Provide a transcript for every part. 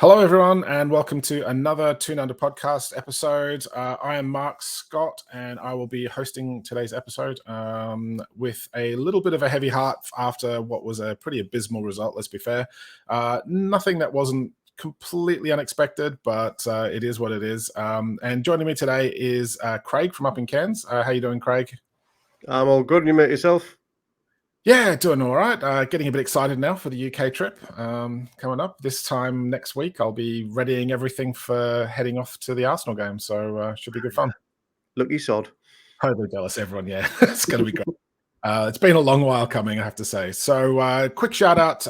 Hello, everyone, and welcome to another Tune Under podcast episode. I am Mark Scott, and I will be hosting today's episode with a little bit of a heavy heart after what was a pretty abysmal result, let's be fair. Nothing that wasn't completely unexpected, but it is what it is. And joining me today is Craig from up in Cairns. How you doing, Craig? I'm all good. You mate yourself? Yeah, doing all right. Getting a bit excited now for the UK trip coming up. This time next week, I'll be readying everything for heading off to the Arsenal game. So should be good fun. Lucky sod. Totally jealous, everyone. Yeah, it's going to be great. It's been a long while coming, I have to say. So quick shout out.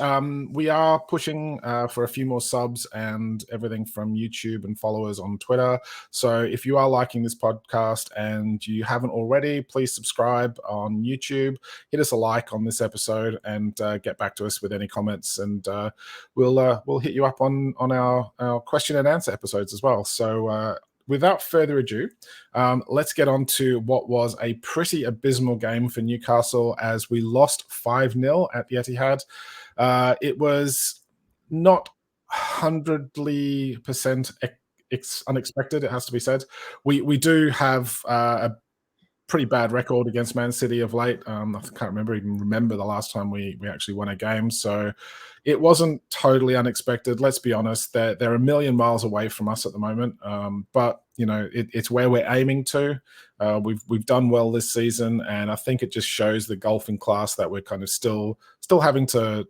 We are pushing for a few more subs and everything from YouTube and followers on Twitter. So if you are liking this podcast and you haven't already, please subscribe on YouTube, hit us a like on this episode, and get back to us with any comments. And we'll hit you up on our question and answer episodes as well. So without further ado, let's get on to what was a pretty abysmal game for Newcastle as we lost 5-0 at the Etihad. It was not 100% unexpected, it has to be said. We do have a pretty bad record against Man City of late. I can't remember the last time we actually won a game. So it wasn't totally unexpected. Let's be honest, they're a million miles away from us at the moment. But you know, it's where we're aiming to. We've done well this season, and I think it just shows the golfing class that we're kind of still having to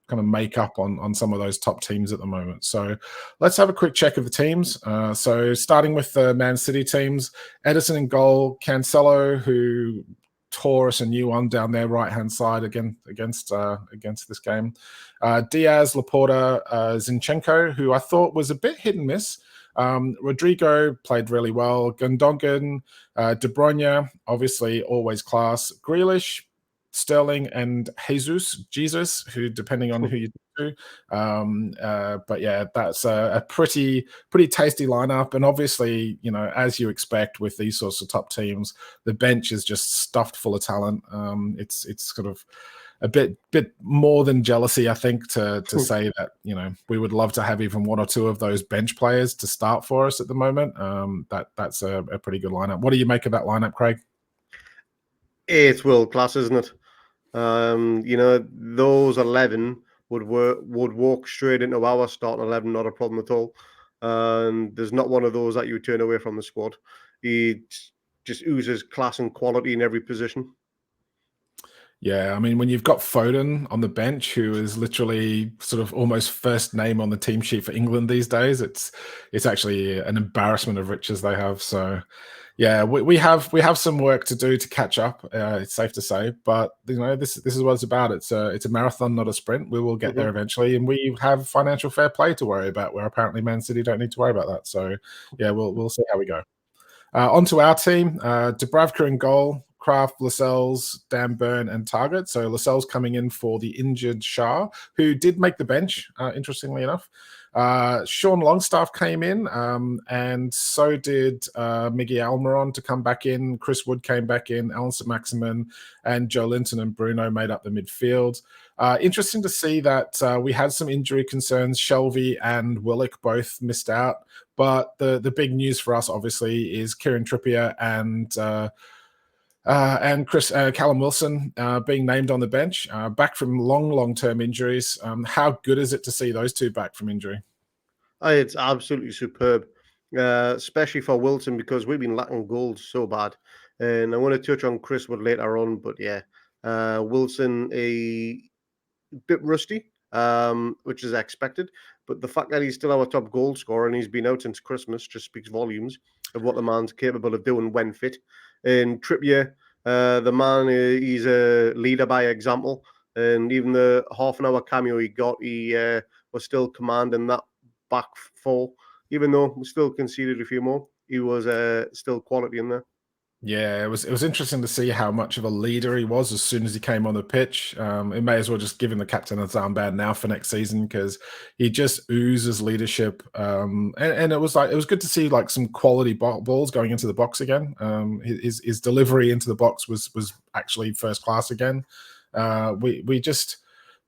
kind of make up on some of those top teams at the moment. So let's have a quick check of the teams. So starting with the Man City teams, Edison in goal, Cancelo, who tore us a new one down their right-hand side again against this game. Diaz, Laporta, Zinchenko, who I thought was a bit hit and miss. Rodrigo played really well. Gundogan, De Bruyne, obviously always class. Grealish, Sterling, and Jesus, who depending on who you do. But yeah, that's a pretty tasty lineup. And obviously, you know, as you expect with these sorts of top teams, the bench is just stuffed full of talent. It's sort of a bit more than jealousy, I think, to say that, you know, we would love to have even one or two of those bench players to start for us at the moment. That's a pretty good lineup. What do you make of that lineup, Craig? It's world class, isn't it? You know, those 11 would walk straight into our starting 11, not a problem at all. And there's not one of those that you would turn away from the squad. He just oozes class and quality in every position. Yeah, I mean, when you've got Foden on the bench, who is literally sort of almost first name on the team sheet for England these days, it's actually an embarrassment of riches they have. So, yeah, we have some work to do to catch up. It's safe to say, but you know, this is what it's about. It's a marathon, not a sprint. We will get there eventually, and we have financial fair play to worry about. Where apparently Man City don't need to worry about that. So, yeah, we'll see how we go. Onto our team, Dubravka in goal. Kraft, Lascelles, Dan Burn, and Target. So Lascelles coming in for the injured Shah, who did make the bench, interestingly enough. Sean Longstaff came in, and so did Miggy Almiron to come back in. Chris Wood came back in. Alan St-Maximin and Joe Linton and Bruno made up the midfield. Interesting to see that we had some injury concerns. Shelby and Willock both missed out. But the big news for us, obviously, is Kieran Trippier and Callum Wilson being named on the bench, back from long-term injuries. How good is it to see those two back from injury? It's absolutely superb, especially for Wilson, because we've been lacking goals so bad. And I want to touch on Chris Wood later on, but yeah, Wilson a bit rusty, which is expected. But the fact that he's still our top goal scorer and he's been out since Christmas just speaks volumes of what the man's capable of doing when fit. And Trippier, the man, he's a leader by example. And even the half an hour cameo he got, he was still commanding that back four. Even though we still conceded a few more, he was still quality in there. Yeah, it was interesting to see how much of a leader he was as soon as he came on the pitch. It may as well just give him the captain's armband now for next season because he just oozes leadership. And it was good to see like some quality balls going into the box again. His delivery into the box was actually first class again. We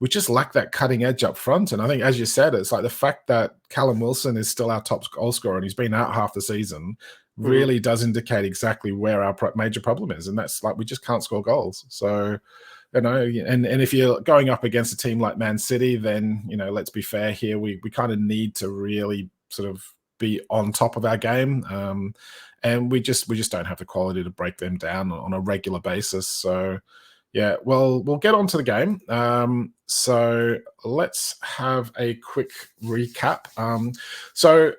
we just lack that cutting edge up front. And I think, as you said, it's like the fact that Callum Wilson is still our top goal scorer and he's been out half the season really does indicate exactly where our major problem is. And that's like, we just can't score goals. So, and if you're going up against a team like Man City, then, let's be fair here. We kind of need to really sort of be on top of our game. And we just don't have the quality to break them down on a regular basis. So, yeah, well, we'll get on to the game. So let's have a quick recap. So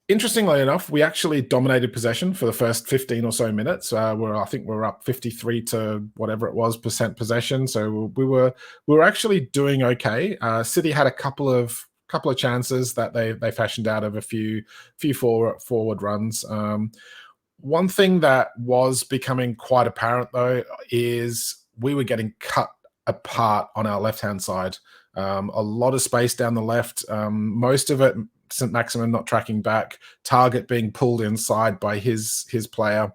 interestingly enough, we actually dominated possession for the first 15 or so minutes. I think we're up 53 to whatever it was % possession. So we were actually doing okay. City had a couple of chances that they fashioned out of a few forward runs. One thing that was becoming quite apparent though is we were getting cut apart on our left-hand side. A lot of space down the left. Most of it, St. Maximin not tracking back, Target being pulled inside by his player.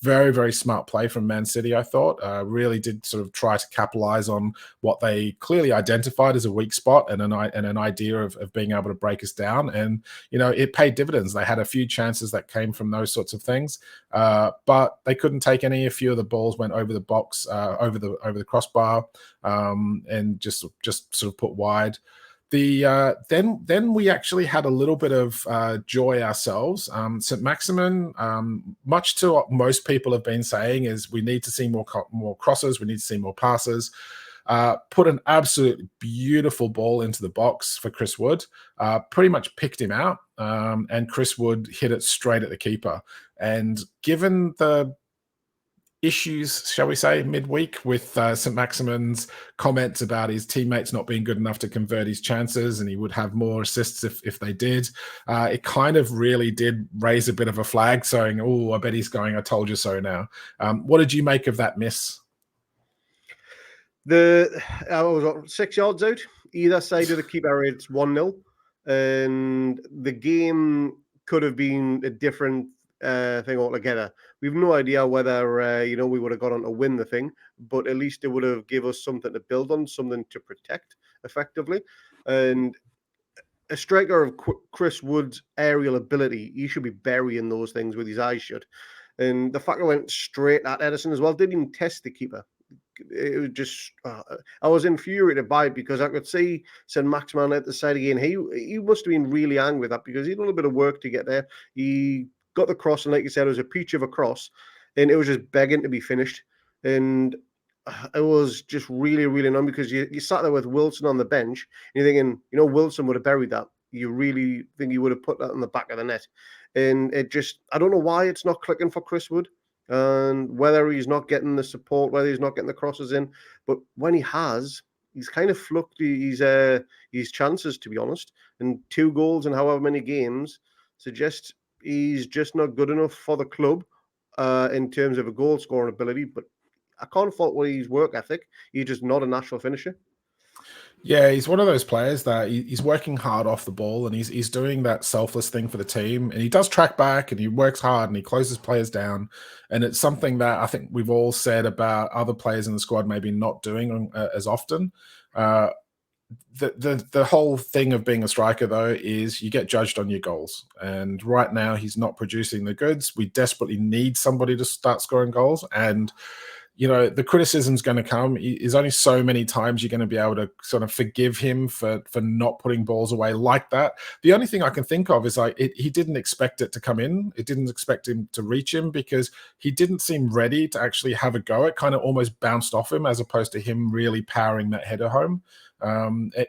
Very, very smart play from Man City, I thought. Really did sort of try to capitalize on what they clearly identified as a weak spot and an idea of being able to break us down. And, it paid dividends. They had a few chances that came from those sorts of things, but they couldn't take any. A few of the balls went over the box, over the crossbar, and just sort of put wide. Then we actually had a little bit of joy ourselves. St. Maximin, much to what most people have been saying, is we need to see more crosses, we need to see more passes. Put an absolutely beautiful ball into the box for Chris Wood, pretty much picked him out, and Chris Wood hit it straight at the keeper. And given the issues, shall we say, midweek with St. Maximin's comments about his teammates not being good enough to convert his chances, and he would have more assists if they did. It kind of really did raise a bit of a flag, saying, "Oh, I bet he's going, I told you so now." What did you make of that miss? I was 6 yards out, either side of the keeper. It's 1-0, and the game could have been a different thing altogether. We've no idea whether we would have got on to win the thing, but at least it would have given us something to build on, something to protect effectively. And a striker of Chris Wood's aerial ability, he should be burying those things with his eyes shut. And the fact that I went straight at Edison as well, didn't even test the keeper. It was just, I was infuriated by it because I could see St. Maximin at the side again. He must have been really angry with that because he'd done a bit of work to get there. He got the cross, and like you said, it was a peach of a cross, and it was just begging to be finished. And it was just really, really annoying because you sat there with Wilson on the bench, and you're thinking, Wilson would have buried that. You really think he would have put that in the back of the net. And it just, I don't know why it's not clicking for Chris Wood. And whether he's not getting the support, whether he's not getting the crosses in, but when he has, he's kind of flunked his chances, to be honest. And 2 goals in however many games suggests he's just not good enough for the club in terms of a goal scoring ability. But I can't fault with his work ethic. He's just not a natural finisher. Yeah, he's one of those players that he's working hard off the ball, and he's doing that selfless thing for the team, and he does track back and he works hard and he closes players down, and it's something that I think we've all said about other players in the squad maybe not doing as often. The whole thing of being a striker though is you get judged on your goals, and right now he's not producing the goods. We desperately need somebody to start scoring goals, and the criticism's going to come. There's only so many times you're going to be able to sort of forgive him for not putting balls away like that. The only thing I can think of is he didn't expect it to come in. It didn't expect him to reach him because he didn't seem ready to actually have a go. It kind of almost bounced off him as opposed to him really powering that header home.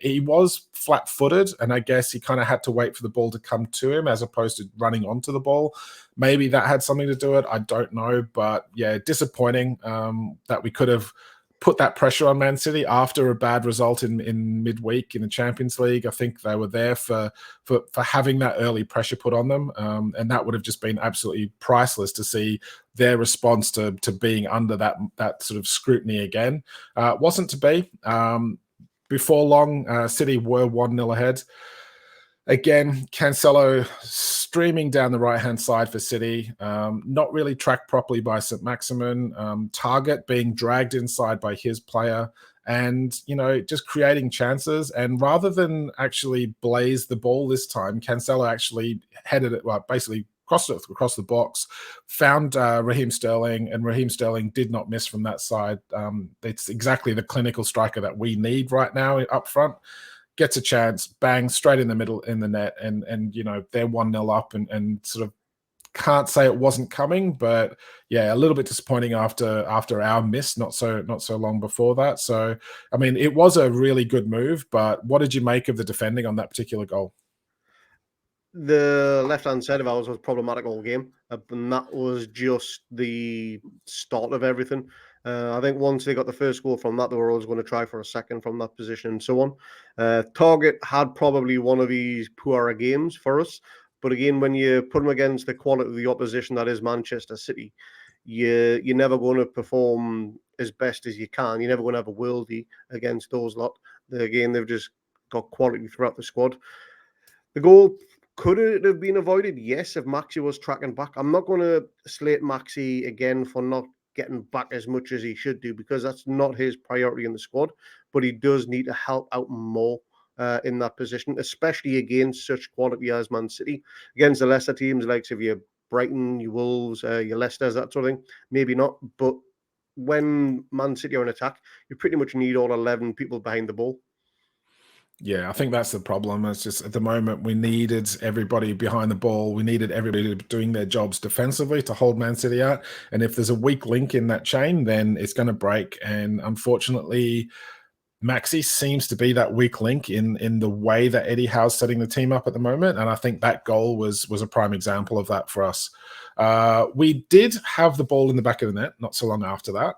He was flat-footed, and I guess he kind of had to wait for the ball to come to him as opposed to running onto the ball. Maybe that had something to do with it. I don't know, but yeah, disappointing that we could have put that pressure on Man City after a bad result in midweek in the Champions League. I think they were there for having that early pressure put on them, and that would have just been absolutely priceless to see their response to being under that sort of scrutiny again. Wasn't to be. Before long, City were 1-0 ahead. Again, Cancelo streaming down the right-hand side for City, not really tracked properly by St. Maximin. Target being dragged inside by his player. and, you know, just creating chances. And rather than actually blaze the ball this time, Cancelo actually headed it, well, basically crossed it across the box, found Raheem Sterling, and Raheem Sterling did not miss from that side. It's exactly the clinical striker that we need right now up front. Gets a chance, bang, straight in the middle in the net, and you know, they're 1-0 up, and sort of can't say it wasn't coming, but yeah, a little bit disappointing after our miss not so long before that. So I mean, it was a really good move, but what did you make of the defending on that particular goal? The left-hand side of ours was problematic all game, and that was just the start of everything. I think once they got the first goal from that, they were always going to try for a second from that position and so on. Target had probably one of these poorer games for us, but again, when you put them against the quality of the opposition that is Manchester City, you're never going to perform as best as you can. You're never going to have a worldie against those lot. Again, they've just got quality throughout the squad. The goal, could it have been avoided? Yes, if Maxi was tracking back. I'm not going to slate Maxi again for not getting back as much as he should do, because that's not his priority in the squad. But he does need to help out more in that position, especially against such quality as Man City. Against the lesser teams, like if you Brighton, your Wolves, your Leicesters, that sort of thing, maybe not. But when Man City are in attack, you pretty much need all 11 people behind the ball. Yeah, I think that's the problem. It's just at the moment we needed everybody behind the ball. We needed everybody doing their jobs defensively to hold Man City out. And if there's a weak link in that chain, then it's going to break. And unfortunately, Maxi seems to be that weak link in the way that Eddie Howe's setting the team up at the moment. And I think that goal was a prime example of that for us. We did have the ball in the back of the net not so long after that.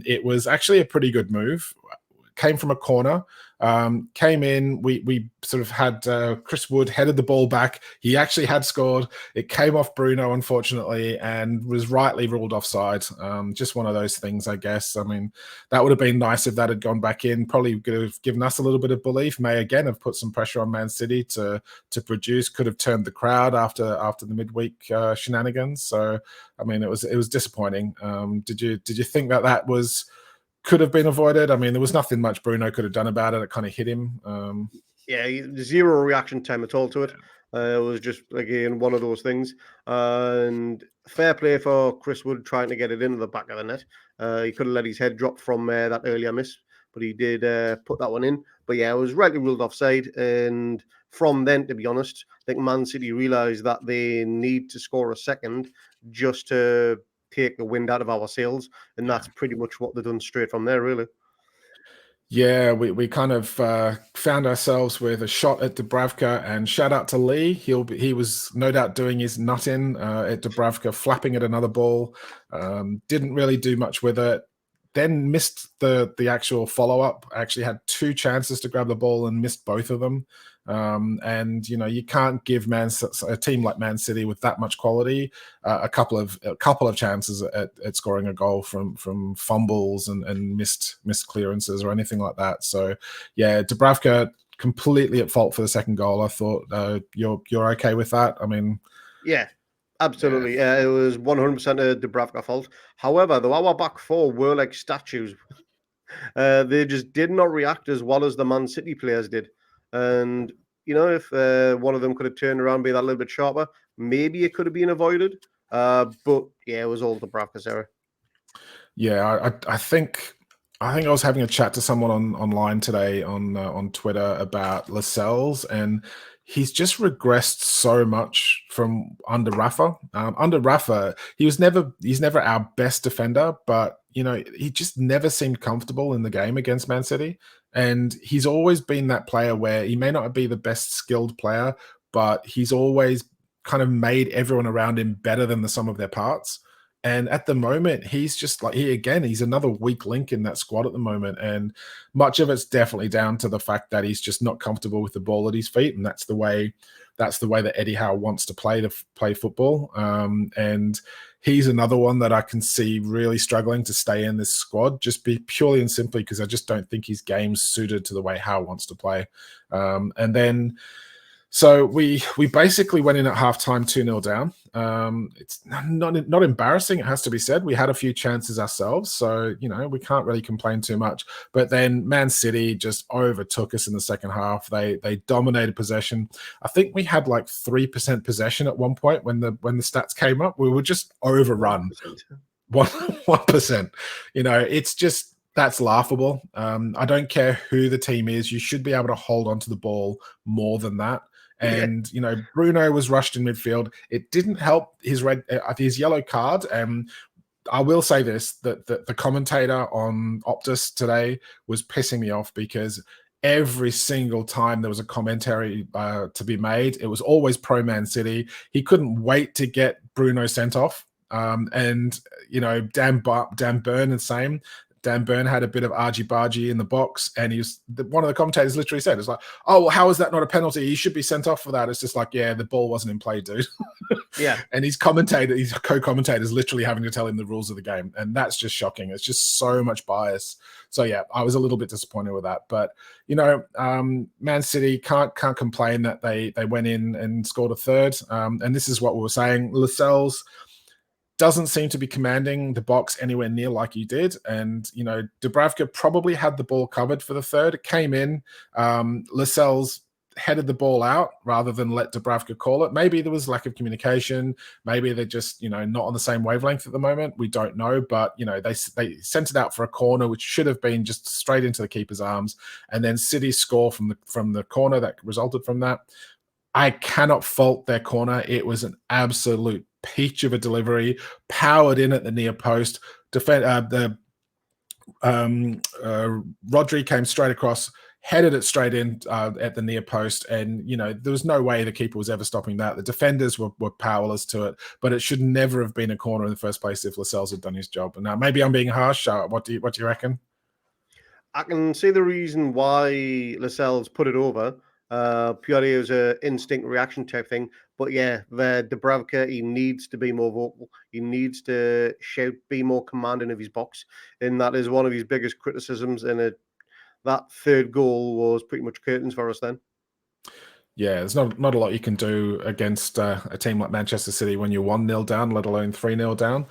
It was actually a pretty good move. Came from a corner, came in. We sort of had Chris Wood headed the ball back. He actually had scored. It came off Bruno, unfortunately, and was rightly ruled offside. Just one of those things, I guess. I mean, that would have been nice if that had gone back in. Probably could have given us a little bit of belief. May again have put some pressure on Man City to produce. Could have turned the crowd after the midweek shenanigans. So, I mean, it was disappointing. Did you think that was could have been avoided? I mean, there was nothing much Bruno could have done about it. It kind of hit him. Yeah, zero reaction time at all to it. It was just, again, one of those things. And fair play for Chris Wood trying to get it into the back of the net. He could have let his head drop from that earlier miss, but he did put that one in. But yeah, it was rightly ruled offside. And from then, to be honest, I think Man City realised that they need to score a second just to take the wind out of our sails. And that's pretty much what they've done straight from there, really. Yeah, we kind of found ourselves with a shot at Dubravka, and shout out to Lee. He was no doubt doing his nut in at Dubravka, flapping at another ball. Didn't really do much with it. Then missed the actual follow up. Actually had two chances to grab the ball and missed both of them. And you know, you can't give a team like Man City with that much quality a couple of chances at scoring a goal from fumbles and missed clearances or anything like that. So yeah, Dubravka completely at fault for the second goal. I thought you're okay with that. I mean, yeah. Absolutely. It was 100% a Dubravka fault. However, though, our back four were like statues. They just did not react as well as the Man City players did. And, you know, if one of them could have turned around and been that little bit sharper, maybe it could have been avoided. But, yeah, it was all Dubravka's error. Yeah, I think I was having a chat to someone online today on Twitter about Lascelles, and he's just regressed so much from under Rafa. Under Rafa, he's never our best defender, but you know, he just never seemed comfortable in the game against Man City. And he's always been that player where he may not be the best skilled player, but he's always kind of made everyone around him better than the sum of their parts. And at the moment, he's just like he's another weak link in that squad at the moment. And much of it's definitely down to the fact that he's just not comfortable with the ball at his feet. And that's the way that Eddie Howe wants to play football. And he's another one that I can see really struggling to stay in this squad, just be purely and simply because I just don't think his game's suited to the way Howe wants to play. And then So we basically went in at halftime 2-0 down. It's not embarrassing, it has to be said. We had a few chances ourselves, so we can't really complain too much. But then Man City just overtook us in the second half. They dominated possession. I think we had like 3% possession at one point when the stats came up. We were just overrun. 1%. It's just that's laughable. I don't care who the team is. You should be able to hold onto the ball more than that. And Bruno was rushed in midfield. It didn't help his yellow card. And I will say this: that the commentator on Optus today was pissing me off because every single time there was a commentary to be made, it was always pro Man City. He couldn't wait to get Bruno sent off. Dan Burn the same. Dan Burn had a bit of argy-bargy in the box, and one of the commentators literally said, "It's like, oh, well, how is that not a penalty? He should be sent off for that." It's just like, yeah, the ball wasn't in play, dude. Yeah. And his co-commentators literally having to tell him the rules of the game, and that's just shocking. It's just so much bias. So yeah, I was a little bit disappointed with that, but Man City can't complain that they went in and scored a third. And this is what we were saying: Lascelles doesn't seem to be commanding the box anywhere near like he did. And, Dubravka probably had the ball covered for the third. It came in. Lascelles headed the ball out rather than let Dubravka call it. Maybe there was lack of communication. Maybe they're just, not on the same wavelength at the moment. We don't know. But, they sent it out for a corner, which should have been just straight into the keeper's arms. And then City score from the corner that resulted from that. I cannot fault their corner. It was an absolute peach of a delivery, powered in at the near post. Rodri came straight across, headed it straight in at the near post, and there was no way the keeper was ever stopping that. The defenders were powerless to it, but it should never have been a corner in the first place if Lascelles had done his job. And now maybe I'm being harsh. What do you reckon? I can see the reason why Lascelles put it over. Purely as an instinct reaction type thing. But yeah, Dubravka, he needs to be more vocal. He needs to shout, be more commanding of his box. And that is one of his biggest criticisms. And that third goal was pretty much curtains for us then. Yeah, there's not a lot you can do against a team like Manchester City when you're 1-0 down, let alone 3-0 down.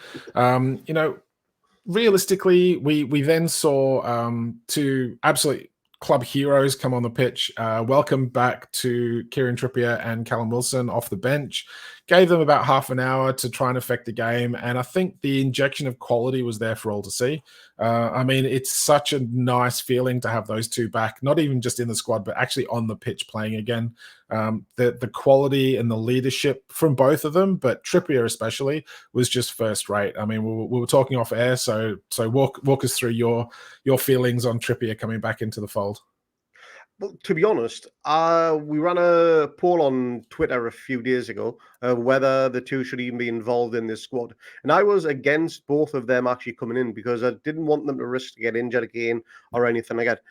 Realistically, we then saw two absolute club heroes come on the pitch. Welcome back to Kieran Trippier and Callum Wilson off the bench. Gave them about half an hour to try and affect the game, and I think the injection of quality was there for all to see. It's such a nice feeling to have those two back, not even just in the squad, but actually on the pitch playing again. The quality and the leadership from both of them, but Trippier especially, was just first rate. We were talking off air, so walk us through your feelings on Trippier coming back into the fold. Well, to be honest, we ran a poll on Twitter a few days ago whether the two should even be involved in this squad. And I was against both of them actually coming in because I didn't want them to risk to get injured again or anything like that.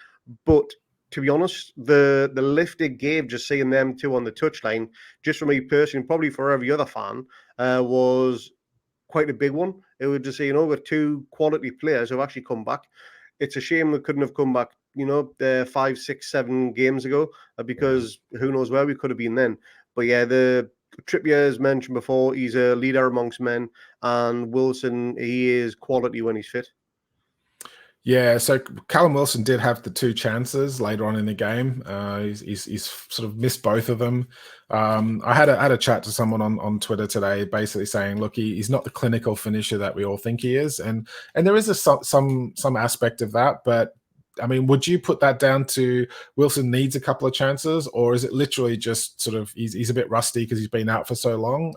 But to be honest, the lift it gave just seeing them two on the touchline, just for me personally, probably for every other fan, was quite a big one. It would just say, with two quality players who have actually come back. It's a shame they couldn't have come back, 5, 6, 7 games ago, because who knows where we could have been then. But yeah, the Trippier, as mentioned before, he's a leader amongst men, and Wilson, he is quality when he's fit. Yeah, so Callum Wilson did have the two chances later on in the game. He's sort of missed both of them. I had a chat to someone on Twitter today, basically saying, look, he's not the clinical finisher that we all think he is, and there is some aspect of that. But would you put that down to Wilson needs a couple of chances, or is it literally just sort of he's a bit rusty because he's been out for so long?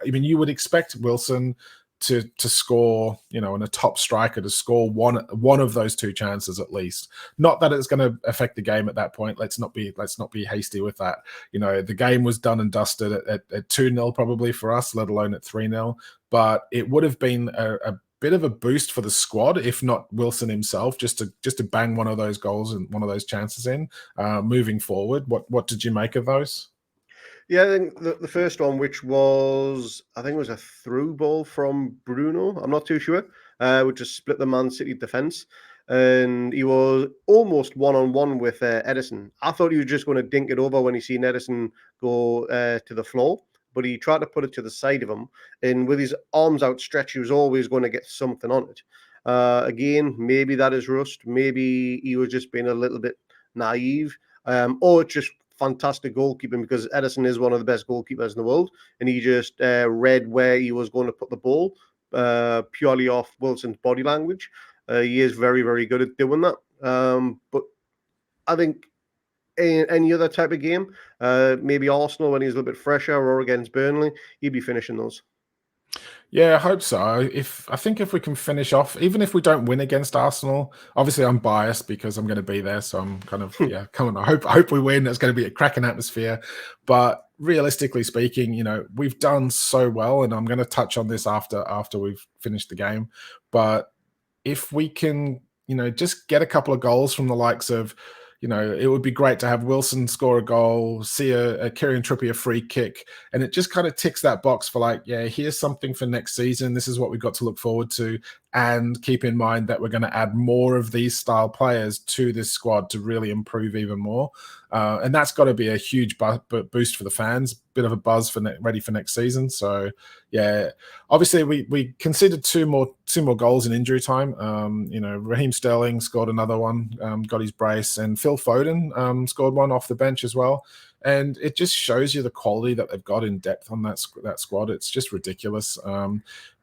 You would expect Wilson to score, and a top striker to score one of those two chances at least. Not that it's going to affect the game at that point. Let's not be hasty with that. The game was done and dusted at 2-0 probably for us, let alone at 3-0. But it would have been a bit of a boost for the squad, if not Wilson himself, just to bang one of those goals and one of those chances in moving forward. What did you make of those? Yeah, I think the first one, which was, I think it was a through ball from Bruno. I'm not too sure. which has split the Man City defence. And he was almost one-on-one with Ederson. I thought he was just going to dink it over when he seen Ederson go to the floor, but he tried to put it to the side of him. And with his arms outstretched, he was always going to get something on it. Again, maybe that is rust. Maybe he was just being a little bit naive. Or it's just fantastic goalkeeping, because Ederson is one of the best goalkeepers in the world, and he just read where he was going to put the ball purely off Wilson's body language. He is very, very good at doing that. But I think in any other type of game, maybe Arsenal when he's a little bit fresher, or against Burnley, he'd be finishing those. Yeah, I hope so. I think if we can finish off, even if we don't win against Arsenal, obviously I'm biased because I'm going to be there, so I'm kind of come on. I hope we win. It's going to be a cracking atmosphere. But realistically speaking, we've done so well, and I'm going to touch on this after we've finished the game. But if we can, just get a couple of goals from the likes of, it would be great to have Wilson score a goal, see a Kieran Trippier free kick, and it just kind of ticks that box for like, yeah, here's something for next season. This is what we've got to look forward to. And keep in mind that we're going to add more of these style players to this squad to really improve even more. And that's got to be a huge boost for the fans, bit of a buzz for ready for next season. So, yeah, obviously we conceded two more goals in injury time. Raheem Sterling scored another one, got his brace, and Phil Foden scored one off the bench as well. And it just shows you the quality that they've got in depth on that squad. It's just ridiculous.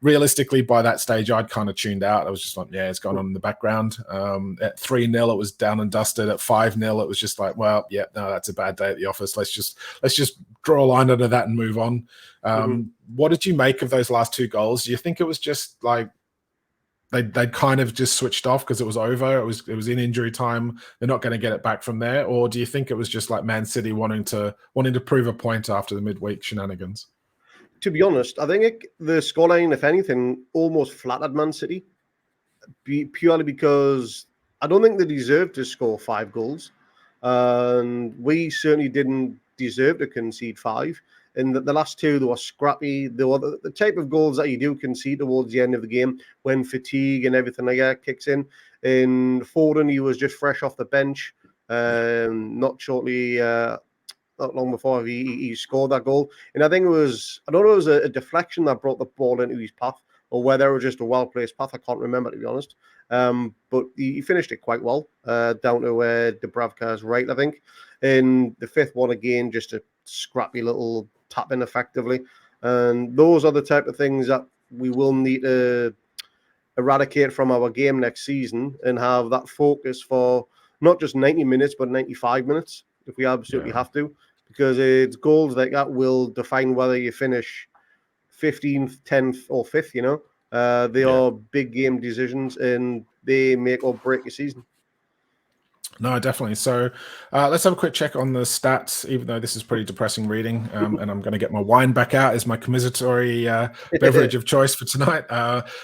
Realistically, by that stage, I'd kind of tuned out. I was just like, yeah, it's gone on in the background. At 3-0, it was down and dusted. At 5-0, it was just like, well, yeah, no, that's a bad day at the office. Let's just draw a line under that and move on. What did you make of those last two goals? Do you think it was just like they'd kind of just switched off because it was over? It was in injury time. They're not going to get it back from there, or do you think it was just like Man City wanting to prove a point after the midweek shenanigans? To be honest, I think the scoreline, if anything, almost flattered Man City, purely because I don't think they deserved to score 5 goals. And we certainly didn't deserve to concede 5. And the last 2, they were scrappy. They were the type of goals that you do concede towards the end of the game when fatigue and everything like that kicks in. And Foden, he was just fresh off the bench, not long before he scored that goal. And I think it was a deflection that brought the ball into his path, or whether it was just a well-placed path. I can't remember, to be honest. But he finished it quite well, down to Dubravka's right, I think. And the 5th one, again, just a scrappy little tap-in effectively. And those are the type of things that we will need to eradicate from our game next season, and have that focus for not just 90 minutes, but 95 minutes if we absolutely have to. Because it's goals like that will define whether you finish 15th, 10th, or 5th, They are big game decisions, and they make or break a season. No, definitely. So let's have a quick check on the stats, even though this is pretty depressing reading. And I'm going to get my wine back out as my commiseratory beverage of choice for tonight.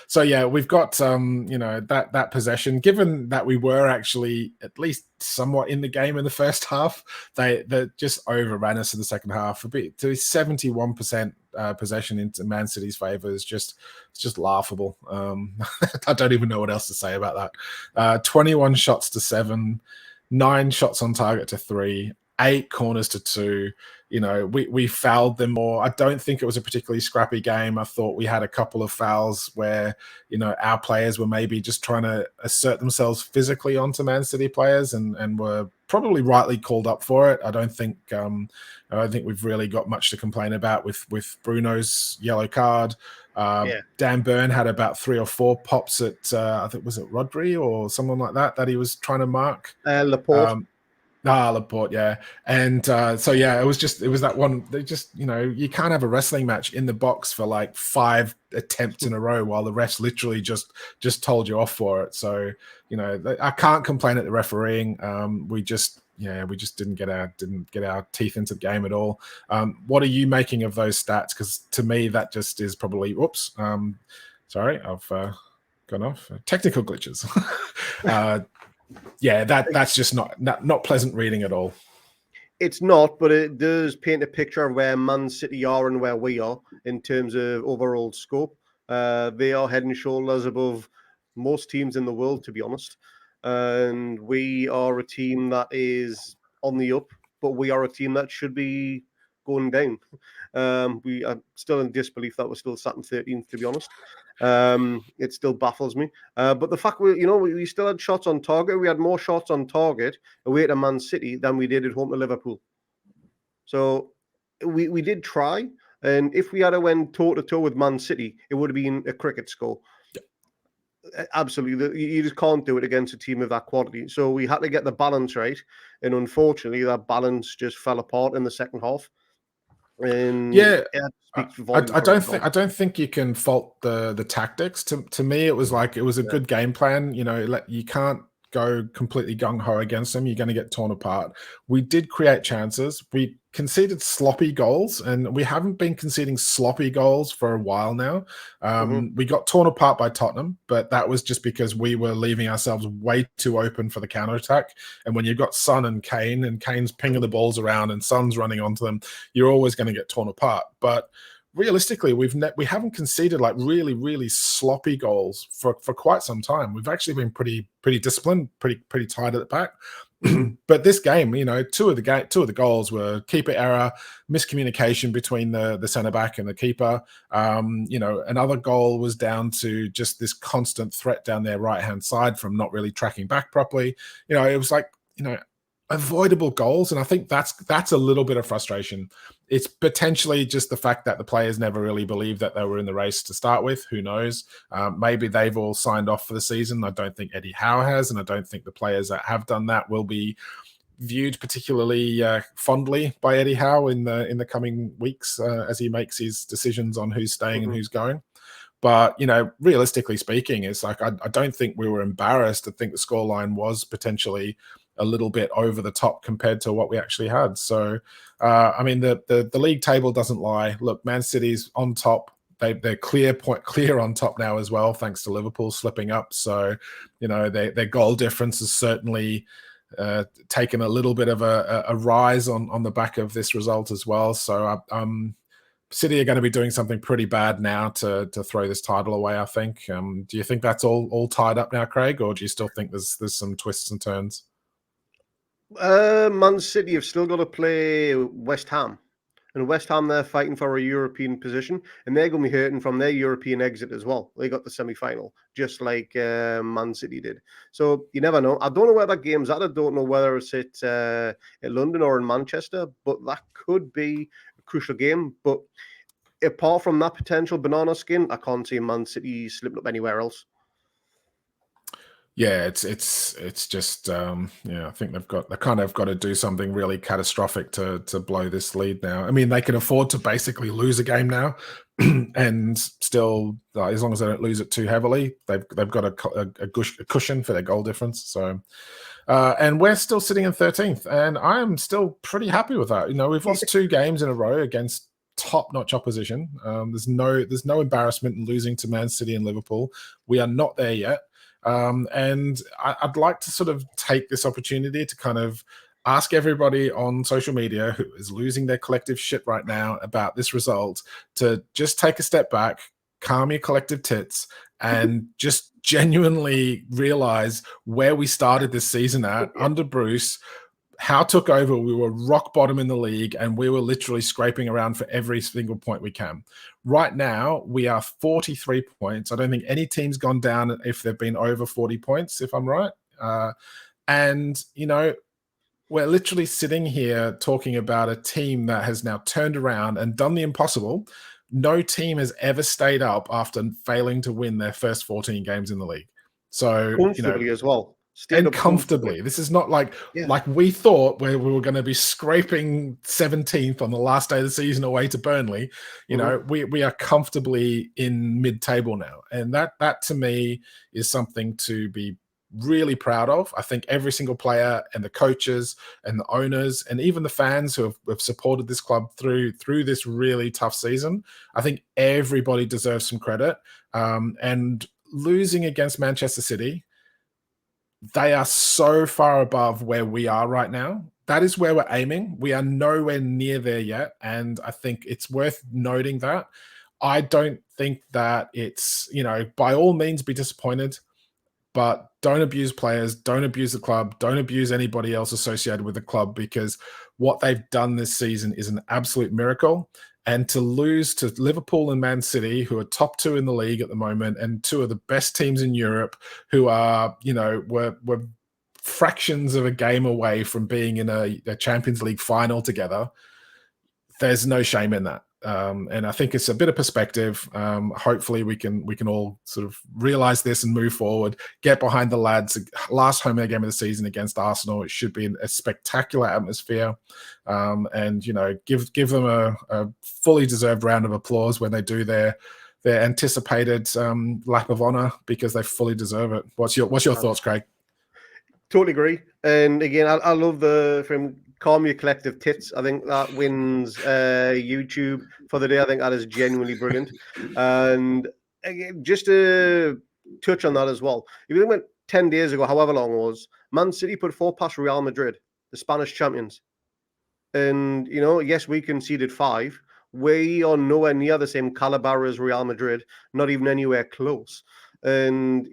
So, yeah, we've got, that possession. Given that we were actually at least somewhat in the game in the first half, they just overran us in the second half. A bit to 71% possession into Man City's favour is just laughable. I don't even know what else to say about that. 21 shots to 7, 9 shots on target to 3, 8 corners to 2. We fouled them more. I don't think it was a particularly scrappy game. I thought we had a couple of fouls where, our players were maybe just trying to assert themselves physically onto Man City players and were probably rightly called up for it. I don't think we've really got much to complain about with Bruno's yellow card. Dan Burn had about 3 or 4 pops at I think, was it Rodri or someone like that he was trying to mark. Laporte. Laporte, yeah. And it was that one. They just, you can't have a wrestling match in the box for like 5 attempts in a row while the refs literally just told you off for it. So, I can't complain at the refereeing. We just didn't get our teeth into the game at all. What are you making of those stats? Because to me, that just is probably, sorry, I've gone off. Technical glitches. That's just not pleasant reading at all. It's not, but it does paint a picture of where Man City are and where we are in terms of overall scope. They are head and shoulders above most teams in the world, to be honest. And we are a team that is on the up, but we are a team that should be going down. We are still in disbelief that we're still sat in 13th, to be honest. It still baffles me. But the fact we still had shots on target. We had more shots on target away to Man City than we did at home to Liverpool. So we did try. And if we had to went toe-to-toe with Man City, it would have been a cricket score. Absolutely. You just can't do it against a team of that quality. So we had to get the balance right. And unfortunately, that balance just fell apart in the second half. And yeah, I don't think you can fault the tactics. To me, it was like it was a good game plan. You can't go completely gung-ho against them. You're going to get torn apart. We did create chances. We conceded sloppy goals, and we haven't been conceding sloppy goals for a while now. We got torn apart by Tottenham, but that was just because we were leaving ourselves way too open for the counter-attack. And when you've got Son and Kane's pinging the balls around and Son's running onto them, you're always going to get torn apart. But realistically, we haven't conceded like really, really sloppy goals for quite some time. We've actually been pretty disciplined, pretty tight at the back. But this game, two of the goals were keeper error, miscommunication between the centre back and the keeper. Another goal was down to just this constant threat down their right hand side from not really tracking back properly. It was like avoidable goals, and I think that's a little bit of frustration. It's potentially just the fact that the players never really believed that they were in the race to start with. Who knows? Maybe they've all signed off for the season. I don't think Eddie Howe has, and I don't think the players that have done that will be viewed particularly fondly by Eddie Howe in the coming weeks as he makes his decisions on who's staying and who's going. But, realistically speaking, it's like I don't think we were embarrassed. I think the scoreline was potentially a little bit over the top compared to what we actually had. So, the league table doesn't lie. Look, Man City's on top. They're clear on top now as well, thanks to Liverpool slipping up. So, their goal difference has certainly taken a little bit of a rise on the back of this result as well. So, City are going to be doing something pretty bad now to throw this title away, I think. Do you think that's all tied up now, Craig, or do you still think there's some twists and turns? Man City have still got to play West Ham. And West Ham, they're fighting for a European position, and they're going to be hurting from their European exit as well. They got the semi-final, just like Man City did. So you never know. I don't know where that game's at. I don't know whether it's at London or in Manchester, but that could be a crucial game. But apart from that potential banana skin, I can't see Man City slipping up anywhere else. Yeah, it's just I think they kind of got to do something really catastrophic to blow this lead now. I mean, they can afford to basically lose a game now, and still, as long as they don't lose it too heavily, they've got a cushion for their goal difference. So, and we're still sitting in 13th, and I am still pretty happy with that. We've lost 2 games in a row against top-notch opposition. There's no embarrassment in losing to Man City and Liverpool. We are not there yet. And I'd like to sort of take this opportunity to kind of ask everybody on social media who is losing their collective shit right now about this result to just take a step back, calm your collective tits, and just genuinely realize where we started this season at under Bruce. Howe took over, we were rock bottom in the league, and we were literally scraping around for every single point we can. Right now, we are 43 points. I don't think any team's gone down if they've been over 40 points, if I'm right. And we're literally sitting here talking about a team that has now turned around and done the impossible. No team has ever stayed up after failing to win their first 14 games in the league. So, comfortably as well. And comfortably. This is not like we thought where we were going to be scraping 17th on the last day of the season away to Burnley. We are comfortably in mid-table now. And that to me is something to be really proud of. I think every single player and the coaches and the owners and even the fans who have supported this club through this really tough season, I think everybody deserves some credit. And losing against Manchester City, they are so far above where we are right now. That is where we're aiming. We are nowhere near there yet. And I think it's worth noting that. I don't think that it's, by all means be disappointed. but don't abuse players, don't abuse the club, don't abuse anybody else associated with the club, because what they've done this season is an absolute miracle. And to lose to Liverpool and Man City, who are top two in the league at the moment, and two of the best teams in Europe, who are, were fractions of a game away from being in a Champions League final together, there's no shame in that. And I think it's a bit of perspective. Hopefully we can all sort of realize this and move forward, get behind the lads. Last home game of the season against Arsenal, it should be a spectacular atmosphere. And, give them a fully deserved round of applause when they do their anticipated lap of honor, because they fully deserve it. What's your thoughts, Craig? Totally agree. And again, I love from Calm Your Collective Tits. I think that wins YouTube for the day. I think that is genuinely brilliant. And again, just to touch on that as well, if you think about 10 days ago, however long it was, Man City put 4 past Real Madrid, the Spanish champions. And, yes, we conceded 5. We are nowhere near the same caliber as Real Madrid, not even anywhere close. And,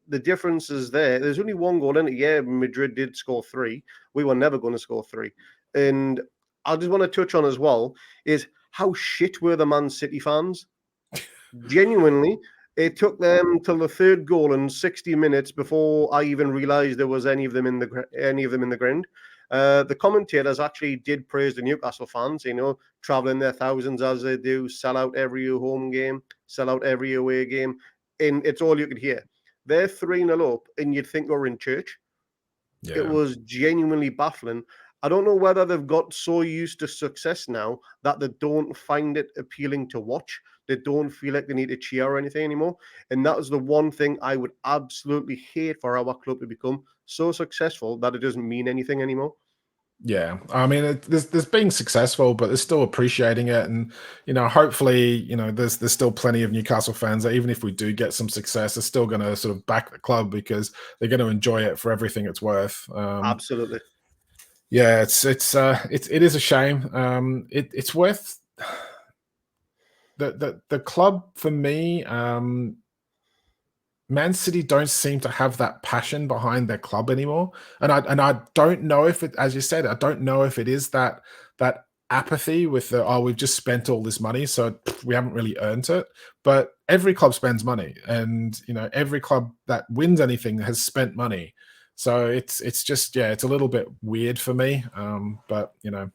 the difference is there. There's only 1 goal in it. Yeah, Madrid did score 3. We were never going to score 3. And I just want to touch on as well is how shit were the Man City fans. Genuinely, it took them till the 3rd goal in 60 minutes before I even realised there was any of them in the ground. The commentators actually did praise the Newcastle fans, traveling their thousands as they do, sell out every home game, sell out every away game, and it's all you could hear. They're 3-0 up, and you'd think we're in church. Yeah. It was genuinely baffling. I don't know whether they've got so used to success now that they don't find it appealing to watch. They don't feel like they need to cheer or anything anymore. And that is the one thing I would absolutely hate for our club to become so successful that it doesn't mean anything anymore. Yeah, I mean, there's being successful, but they're still appreciating it, and hopefully, there's still plenty of Newcastle fans that even if we do get some success, they're still going to sort of back the club because they're going to enjoy it for everything it's worth. Absolutely. Yeah, it is a shame. It's worth the club for me. Man City don't seem to have that passion behind their club anymore, and I don't know if it, as you said, I don't know if it is that apathy with we've just spent all this money, so we haven't really earned it. But every club spends money, and every club that wins anything has spent money. So it's just, it's a little bit weird for me, but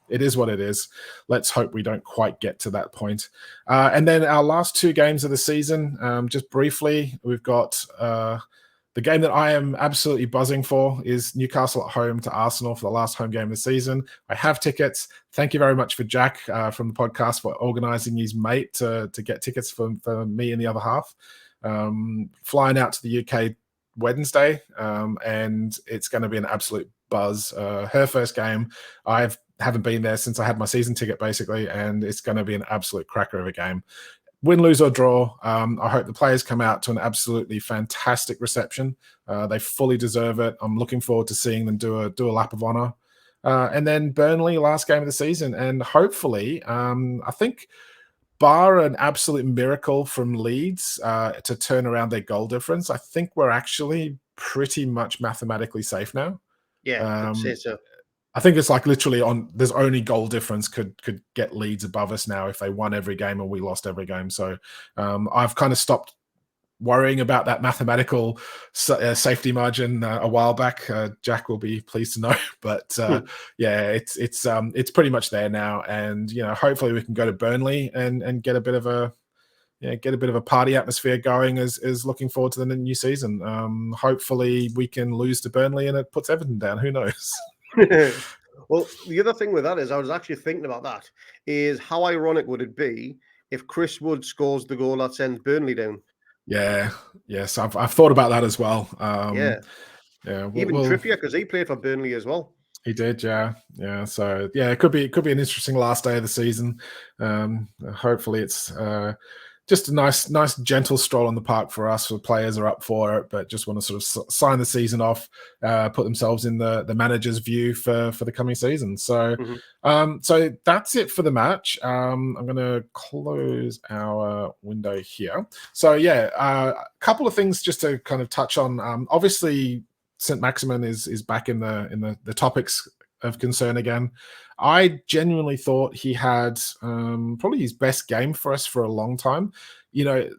it is what it is. Let's hope we don't quite get to that point. And then our last 2 games of the season, just briefly, we've got the game that I am absolutely buzzing for is Newcastle at home to Arsenal for the last home game of the season. I have tickets. Thank you very much for Jack from the podcast for organising his mate to get tickets for me and the other half. Flying out to the UK Wednesday, and it's going to be an absolute buzz. Her first game. I haven't been there since I had my season ticket, basically, and it's going to be an absolute cracker of a game. Win, lose, or draw. I hope the players come out to an absolutely fantastic reception. They fully deserve it. I'm looking forward to seeing them do a lap of honor. And then Burnley, last game of the season, and hopefully, I think, bar an absolute miracle from Leeds to turn around their goal difference, I think we're actually pretty much mathematically safe now. Yeah, I'd say so. I think it's like literally there's only goal difference could get Leeds above us now if they won every game and we lost every game. So I've kind of stopped worrying about that mathematical safety margin a while back. Jack will be pleased to know, but it's pretty much there now, and hopefully we can go to Burnley and get a bit of a party atmosphere going as looking forward to the new season. Hopefully we can lose to Burnley and it puts Everton down. Who knows? Well, the other thing with that is I was actually thinking about that is how ironic would it be if Chris Wood scores the goal that sends Burnley down? Yes, I've thought about that as well. Even Trippier, because he played for Burnley as well. He did, yeah. So it could be an interesting last day of the season. Hopefully, it's just a nice, gentle stroll on the park for us. The players are up for it, but just want to sort of sign the season off, put themselves in the manager's view for the coming season. So, so that's it for the match. I'm going to close our window here. So yeah, a couple of things just to kind of touch on. Obviously, St. Maximin is back in the topics of concern again. I genuinely thought he had probably his best game for us for a long time. You know,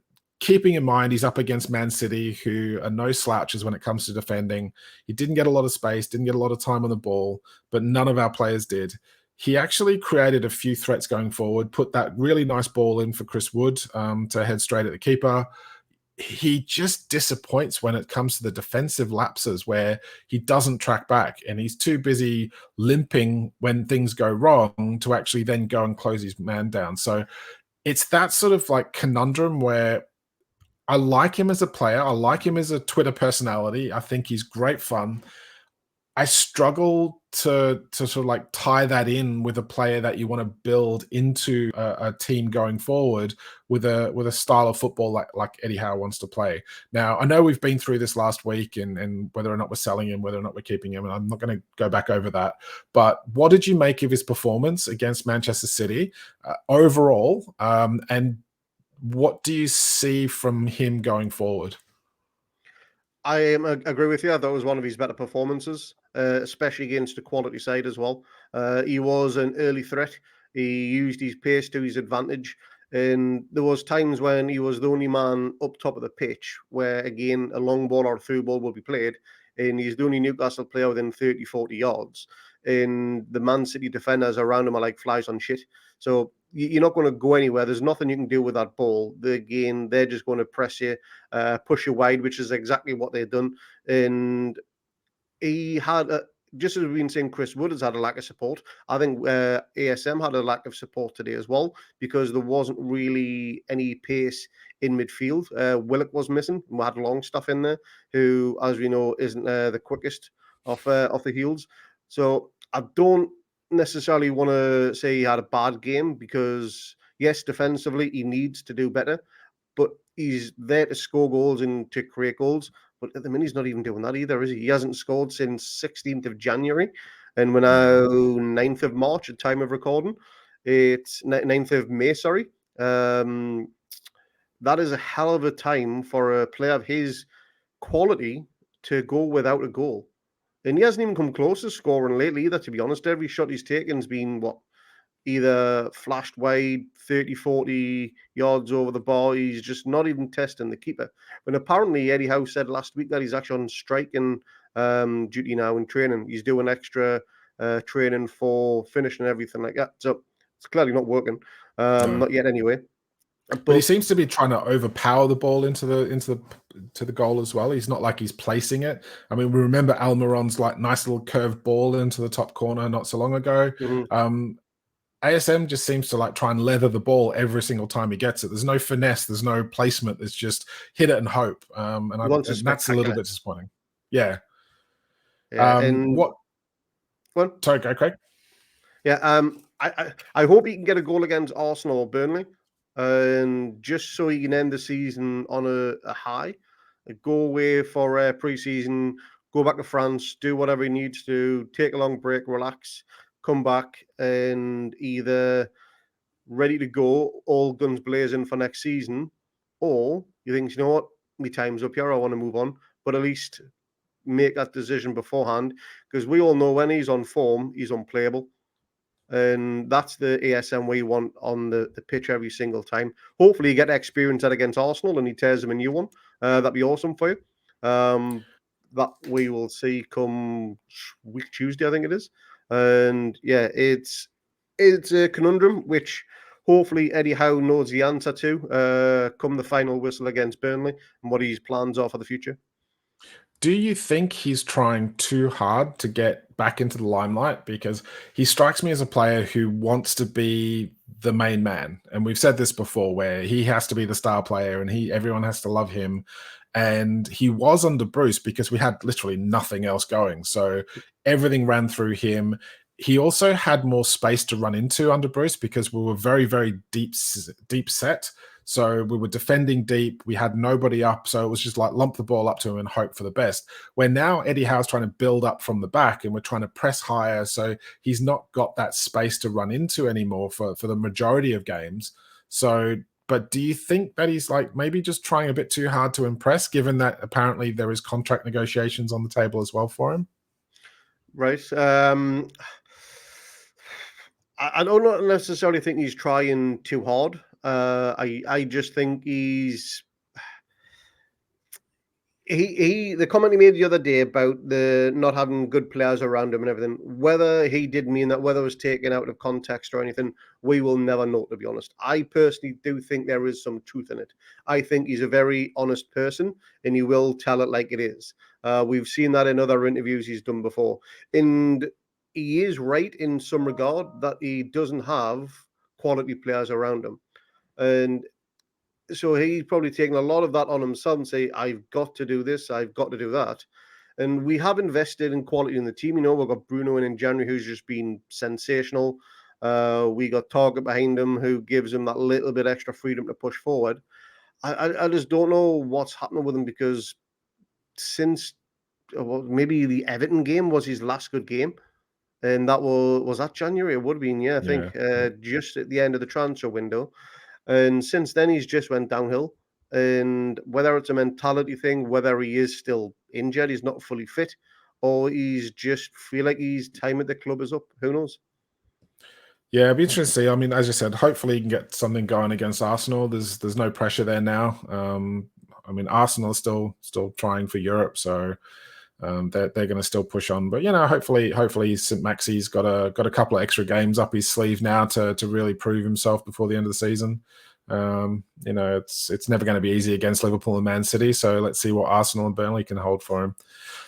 keeping in mind he's up against Man City, who are no slouches when it comes to defending. He didn't get a lot of space, didn't get a lot of time on the ball, but none of our players did. He actually created a few threats going forward, put that really nice ball in for Chris Wood to head straight at the keeper. He just disappoints when it comes to the defensive lapses where he doesn't track back and he's too busy limping when things go wrong to actually then go and close his man down. So it's that sort of like conundrum where I like him as a player. I like him as a Twitter personality. I think he's great fun. I struggle to sort of like tie that in with a player that you want to build into a team going forward with a style of football like Eddie Howe wants to play. Now, I know we've been through this last week and whether or not we're selling him, whether or not we're keeping him, and I'm not going to go back over that. But what did you make of his performance against Manchester City overall? And what do you see from him going forward? I agree with you. I thought it was one of his better performances, especially against the quality side as well. He was an early threat. He used his pace to his advantage. And there was times when he was the only man up top of the pitch where, again, a long ball or a through ball will be played. And he's the only Newcastle player within 30, 40 yards. And the Man City defenders around him are like flies on shit. So you're not going to go anywhere. There's nothing you can do with that ball. Again, they're just going to press you, push you wide, which is exactly what they've done. And he had, just as we've been saying, Chris Wood has had a lack of support. I think ASM had a lack of support today as well because there wasn't really any pace in midfield. Willock was missing. We had Longstaff in there, who, as we know, isn't the quickest off the heels. So I don't necessarily want to say he had a bad game because, yes, defensively he needs to do better, but he's there to score goals and to create goals. But at the minute, he's not even doing that either, is he? He hasn't scored since 16th of January, and we're now 9th of March at time of recording. It's 9th of May, sorry. That is a hell of a time for a player of his quality to go without a goal. And he hasn't even come close to scoring lately either, to be honest. Every shot he's taken has been, either flashed wide, 30, 40 yards over the bar. He's just not even testing the keeper. But apparently, Eddie Howe said last week that he's actually on striking duty now in training. He's doing extra training for finishing and everything like that. So it's clearly not working. Not yet, anyway. But he seems to be trying to overpower the ball into the goal as well. He's not like he's placing it. I mean, we remember Almiron's like nice little curved ball into the top corner not so long ago. ASM just seems to like try and leather the ball every single time he gets it. There's no finesse, there's no placement. It's just hit it and hope. And that's a little bit disappointing. Yeah. And what? Sorry, go Craig. Yeah. I hope he can get a goal against Arsenal or Burnley. And just so he can end the season on a high, go away for pre-season, go back to France, do whatever he needs to, take a long break, relax, come back, and either ready to go, all guns blazing for next season, or you think, you know what, my time's up here, I want to move on, but at least make that decision beforehand, because we all know when he's on form, he's unplayable. And that's the ASM we want on the pitch every single time. Hopefully, you get to experience that against Arsenal and he tears them a new one. That'd be awesome for you. That we will see come week Tuesday, I think it is. And yeah, it's a conundrum which hopefully Eddie Howe knows the answer to come the final whistle against Burnley and what his plans are for the future. Do you think he's trying too hard to get back into the limelight? Because he strikes me as a player who wants to be the main man. And we've said this before, where he has to be the star player and everyone has to love him. And he was under Bruce because we had literally nothing else going. So everything ran through him. He also had more space to run into under Bruce because we were very, very deep set. So we were defending deep. We had nobody up. So it was just like lump the ball up to him and hope for the best. Where now Eddie Howe's trying to build up from the back and we're trying to press higher. So he's not got that space to run into anymore for the majority of games. So, but do you think that he's like maybe just trying a bit too hard to impress, given that apparently there is contract negotiations on the table as well for him? Right. I don't necessarily think he's trying too hard. I just think the comment he made the other day about the not having good players around him and everything, whether he did mean that, whether it was taken out of context or anything, we will never know, to be honest. I personally do think there is some truth in it. I think he's a very honest person and he will tell it like it is. We've seen that in other interviews he's done before. And he is right in some regard that he doesn't have quality players around him. And so he's probably taking a lot of that on himself and say, I've got to do this, I've got to do that. And we have invested in quality in the team. You know, we've got Bruno in January, who's just been sensational. We got Target behind him, who gives him that little bit extra freedom to push forward. I just don't know what's happening with him, because since maybe the Everton game was his last good game. And that was that January? It would have been, yeah, I think, just at the end of the transfer window. And since then, he's just went downhill. And whether it's a mentality thing, whether he is still injured, he's not fully fit, or he's just feel like his time at the club is up. Who knows? Yeah, it'd be interesting to see. I mean, as you said, hopefully he can get something going against Arsenal. There's no pressure there now. I mean, Arsenal is still trying for Europe, so they're going to still push on. But hopefully St. Maxi's got a couple of extra games up his sleeve now to really prove himself before the end of the season. It's never going to be easy against Liverpool and Man City. So let's see what Arsenal and Burnley can hold for him.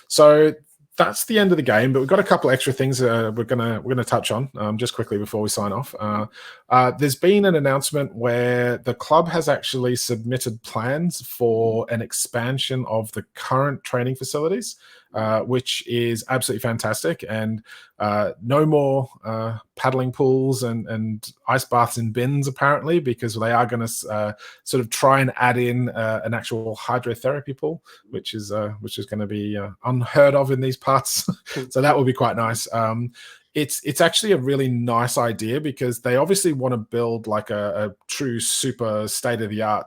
So that's the end of the game, but we've got a couple extra things we're gonna touch on just quickly before we sign off. There's been an announcement where the club has actually submitted plans for an expansion of the current training facilities, which is absolutely fantastic. And no more paddling pools and ice baths in bins, apparently, because they are going to sort of try and add in an actual hydrotherapy pool, which is going to be unheard of in these parts. So that will be quite nice. It's actually a really nice idea, because they obviously want to build like a true super state-of-the-art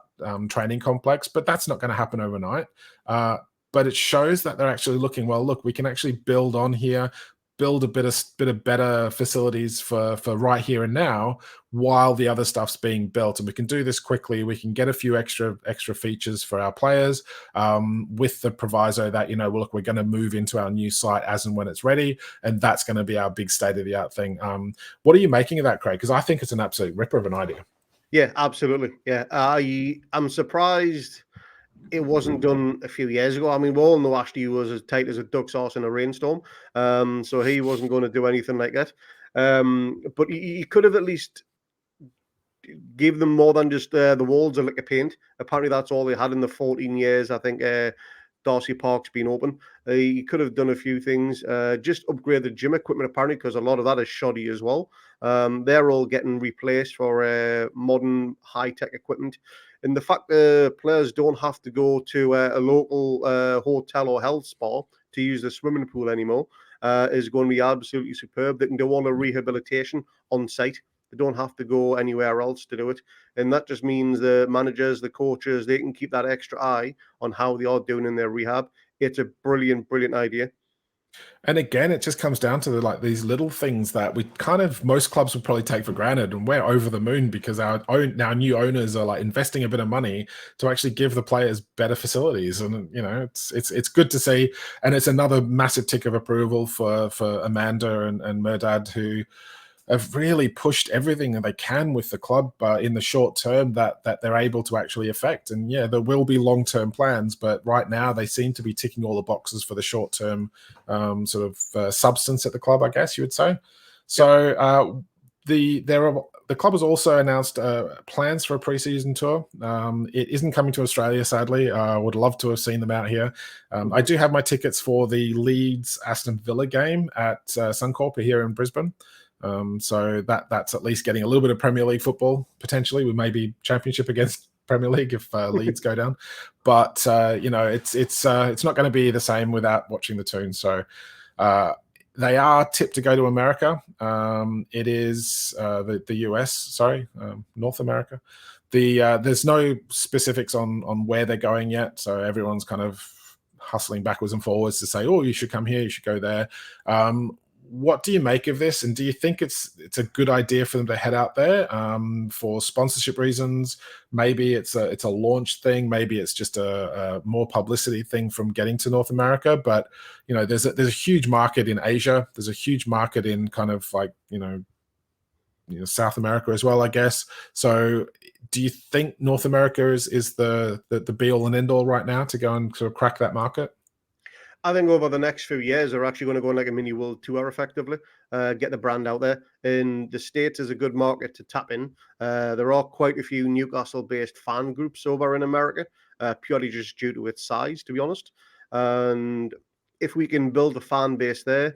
training complex, but that's not going to happen overnight. But it shows that they're actually looking, well, look, we can actually build on here, build a bit of better facilities for right here and now while the other stuff's being built. And we can do this quickly. We can get a few extra features for our players with the proviso that, look, we're going to move into our new site as and when it's ready. And that's going to be our big state-of-the-art thing. What are you making of that, Craig? Because I think it's an absolute ripper of an idea. Yeah, absolutely. Yeah, I'm surprised it wasn't done a few years ago. I mean, we all know Ashley was as tight as a duck's arse in a rainstorm, so he wasn't going to do anything like that. But he could have at least give them more than just the walls of liquor paint. Apparently, that's all they had in the 14 years. I think Darcy Park's been open. He could have done a few things, just upgrade the gym equipment, apparently, because a lot of that is shoddy as well. They're all getting replaced for modern high-tech equipment. And the fact that players don't have to go to a local hotel or health spa to use the swimming pool anymore is going to be absolutely superb. They can do all the rehabilitation on site. They don't have to go anywhere else to do it. And that just means the managers, the coaches, they can keep that extra eye on how they are doing in their rehab. It's a brilliant, brilliant idea. And again, it just comes down to these little things that most clubs would probably take for granted, and we're over the moon because our new owners are like investing a bit of money to actually give the players better facilities. And it's good to see, and it's another massive tick of approval for Amanda and Merdad, who have really pushed everything that they can with the club in the short term that they're able to actually affect. And yeah, there will be long-term plans, but right now they seem to be ticking all the boxes for the short-term substance at the club, I guess you would say. So the club has also announced plans for a preseason tour. It isn't coming to Australia, sadly. I would love to have seen them out here. I do have my tickets for the Leeds Aston Villa game at Suncorp here in Brisbane. So that's at least getting a little bit of Premier League football, potentially, with maybe Championship against Premier League if Leeds go down. But it's not going to be the same without watching the Toons. So they are tipped to go to America. It is the US, sorry, North America. There's no specifics on where they're going yet, so everyone's kind of hustling backwards and forwards to say, oh, you should come here, you should go there. What do you make of this, and do you think it's a good idea for them to head out there for sponsorship reasons? Maybe it's a launch thing, maybe it's just a more publicity thing from getting to North America. But there's a huge market in Asia, there's a huge market in kind of like South America as well, I guess. So do you think North America is the be all and end all right now to go and sort of crack that market? I think over the next few years, they're actually going to go on like a mini world tour, effectively, get the brand out there. And the States is a good market to tap in. There are quite a few Newcastle-based fan groups over in America, purely just due to its size, to be honest. And if we can build a fan base there,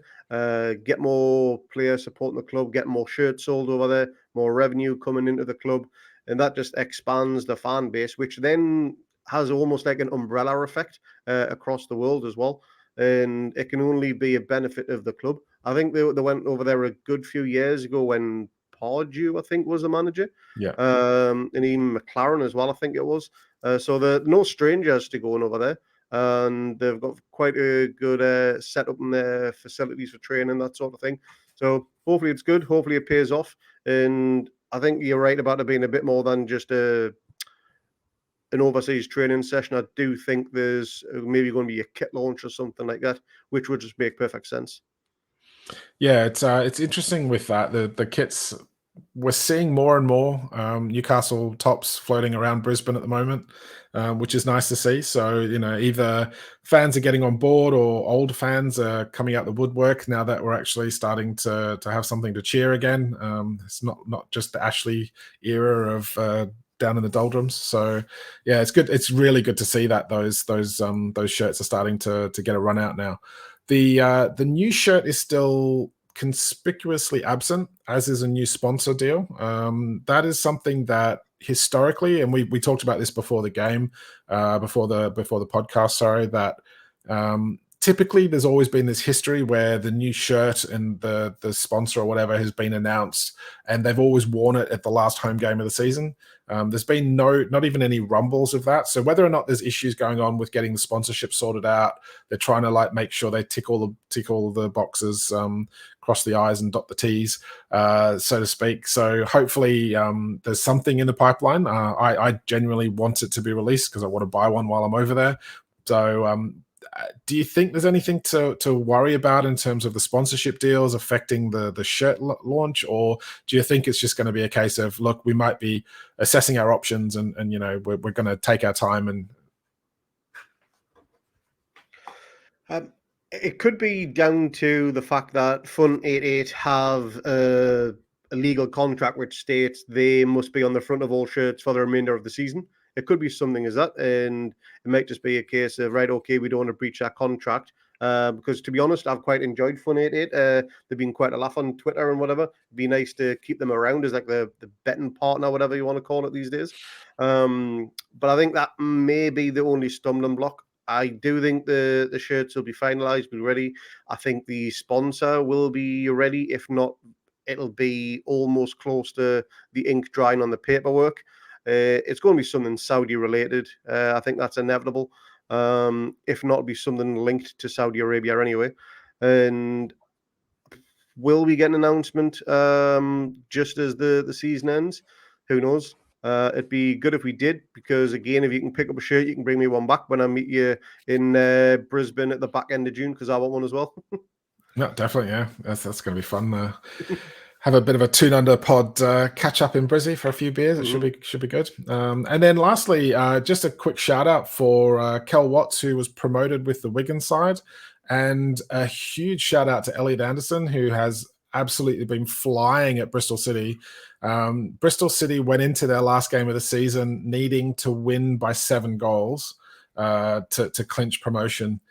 get more players supporting the club, get more shirts sold over there, more revenue coming into the club, and that just expands the fan base, which then has almost like an umbrella effect across the world as well. And it can only be a benefit of the club. I think they went over there a good few years ago when Pardew, I think, was the manager. Yeah. And even McLaren as well, I think it was. So they're no strangers to going over there. And they've got quite a good setup in their facilities for training, that sort of thing. So hopefully it's good. Hopefully it pays off. And I think you're right about it being a bit more than just an overseas training session. I do think there's maybe going to be a kit launch or something like that, which would just make perfect sense. Yeah, it's interesting with that. The kits, we're seeing more and more Newcastle tops floating around Brisbane at the moment, which is nice to see. So either fans are getting on board or old fans are coming out the woodwork now that we're actually starting to have something to cheer again. It's not just the Ashley era of down in the doldrums. So yeah, it's good. It's really good to see that those shirts are starting to get a run out now. The new shirt is still conspicuously absent, as is a new sponsor deal. That is something that historically, and we talked about this before the game, before the podcast, sorry, that typically there's always been this history where the new shirt and the sponsor or whatever has been announced, and they've always worn it at the last home game of the season. There's been not even any rumbles of that. So whether or not there's issues going on with getting the sponsorship sorted out, they're trying to like make sure they tick all the boxes, cross the I's and dot the T's, so to speak. So hopefully there's something in the pipeline. I genuinely want it to be released because I want to buy one while I'm over there. So do you think there's anything to worry about in terms of the sponsorship deals affecting the shirt launch, or do you think it's just going to be a case of, look, we might be assessing our options and we're going to take our time and it could be down to the fact that Fun 88 have a legal contract which states they must be on the front of all shirts for the remainder of the season. It could be something as that, and it might just be a case of, right, okay, we don't want to breach that contract. Because to be honest, I've quite enjoyed Fun 88. They've been quite a laugh on Twitter and whatever. It'd be nice to keep them around as like the betting partner, whatever you want to call it these days. But I think that may be the only stumbling block. I do think the shirts will be finalized, be ready. I think the sponsor will be ready. If not, it'll be almost close to the ink drying on the paperwork. It's going to be something Saudi related. I think that's inevitable. If not, it'll be something linked to Saudi Arabia anyway. And will we get an announcement just as the season ends? Who knows? It'd be good if we did, because again, if you can pick up a shirt, you can bring me one back when I meet you in Brisbane at the back end of June, because I want one as well. No, definitely, yeah. That's going to be fun. Have a bit of a Toon Under pod catch up in Brizzy for a few beers. It should be good. And then lastly, just a quick shout out for Kel Watts, who was promoted with the Wigan side, and a huge shout out to Elliot Anderson, who has absolutely been flying at Bristol City. Bristol City went into their last game of the season needing to win by 7 goals to clinch promotion.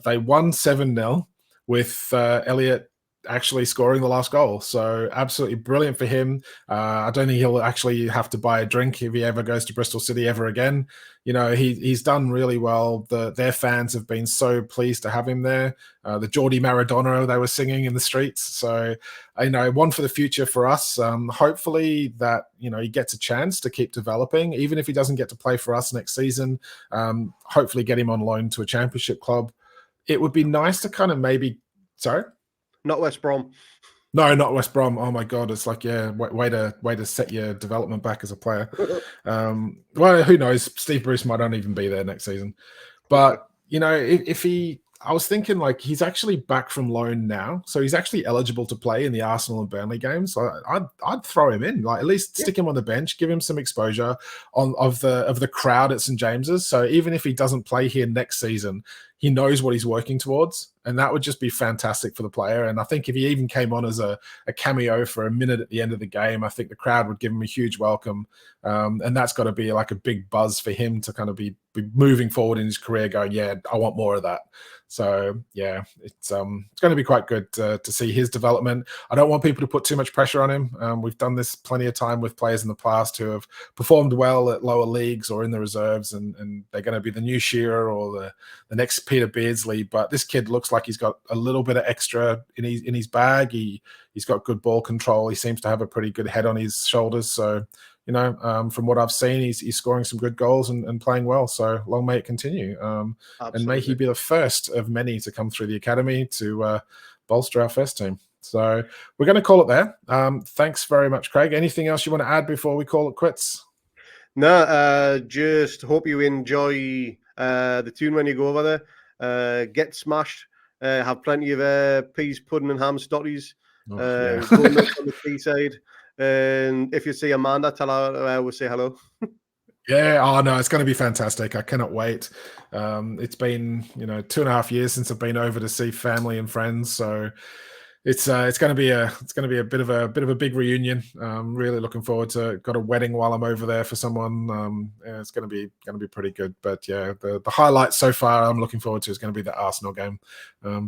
They won 7-0 with Elliot actually scoring the last goal. So absolutely brilliant for him. I don't think he'll actually have to buy a drink if he ever goes to Bristol City ever again. You know, he's done really well. Their fans have been so pleased to have him there. The Geordie Maradona they were singing in the streets. So, you know, one for the future for us. Hopefully that, you know, he gets a chance to keep developing, even if he doesn't get to play for us next season. Hopefully get him on loan to a championship club. It would be nice to kind of maybe, sorry? Not West Brom. No, not West Brom. Oh my God, it's like, yeah, way to set your development back as a player. Well, who knows? Steve Bruce might not even be there next season. But you know, if he, I was thinking like he's actually back from loan now, so he's actually eligible to play in the Arsenal and Burnley games. So I'd throw him in, like at least stick him on the bench, give him some exposure of the crowd at St James's. So even if he doesn't play here next season, he knows what he's working towards, and that would just be fantastic for the player. And I think if he even came on as a cameo for a minute at the end of the game, I think the crowd would give him a huge welcome. And that's got to be like a big buzz for him to kind of be moving forward in his career going, yeah, I want more of that. So yeah, it's going to be quite good to see his development. I don't want people to put too much pressure on him. We've done this plenty of time with players in the past who have performed well at lower leagues or in the reserves, and they're going to be the new Shearer or the next Peter Beardsley. But this kid looks like he's got a little bit of extra in his bag. He's got good ball control. He seems to have a pretty good head on his shoulders. So, you know, from what I've seen, he's scoring some good goals and playing well. So long may it continue. And may he be the first of many to come through the academy to bolster our first team. So we're going to call it there. Thanks very much, Craig. Anything else you want to add before we call it quits? No, just hope you enjoy the tune when you go over there. Get smashed. Have plenty of peas, pudding, and ham stotties. Yeah. Go on the seaside. And if you see Amanda, tell her we'll say hello. Yeah, oh no, it's going to be fantastic. I cannot wait. It's been 2.5 years since I've been over to see family and friends, so it's going to be a bit of a big reunion. Really looking forward to it. Got a wedding while I'm over there for someone. Yeah, it's going to be pretty good. But yeah, the highlight so far I'm looking forward to is going to be the Arsenal game.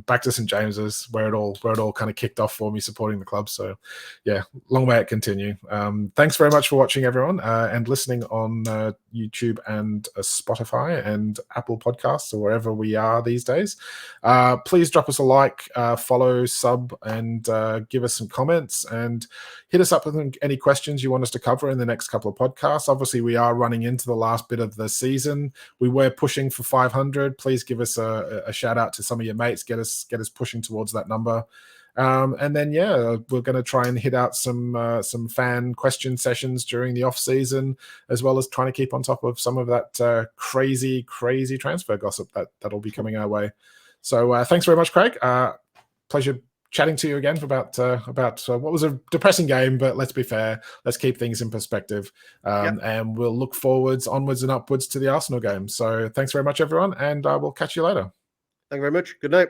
Back to St James's where it all kind of kicked off for me supporting the club. So yeah, long may it continue. Thanks very much for watching, everyone, and listening on YouTube and Spotify and Apple Podcasts or wherever we are these days. Please drop us a like, follow, sub, and give us some comments and hit us up with any questions you want us to cover in the next couple of podcasts. Obviously, we are running into the last bit of the season. We were pushing for 500. Please give us a shout out to some of your mates. Get us pushing towards that number. And then, yeah, we're going to try and hit out some fan question sessions during the off season, as well as trying to keep on top of some of that crazy transfer gossip that'll be coming our way. So thanks very much, Craig. Pleasure chatting to you again about what was a depressing game, but let's be fair. Let's keep things in perspective. And we'll look onwards and upwards to the Arsenal game. So thanks very much, everyone, and we'll catch you later. Thank you very much. Good night.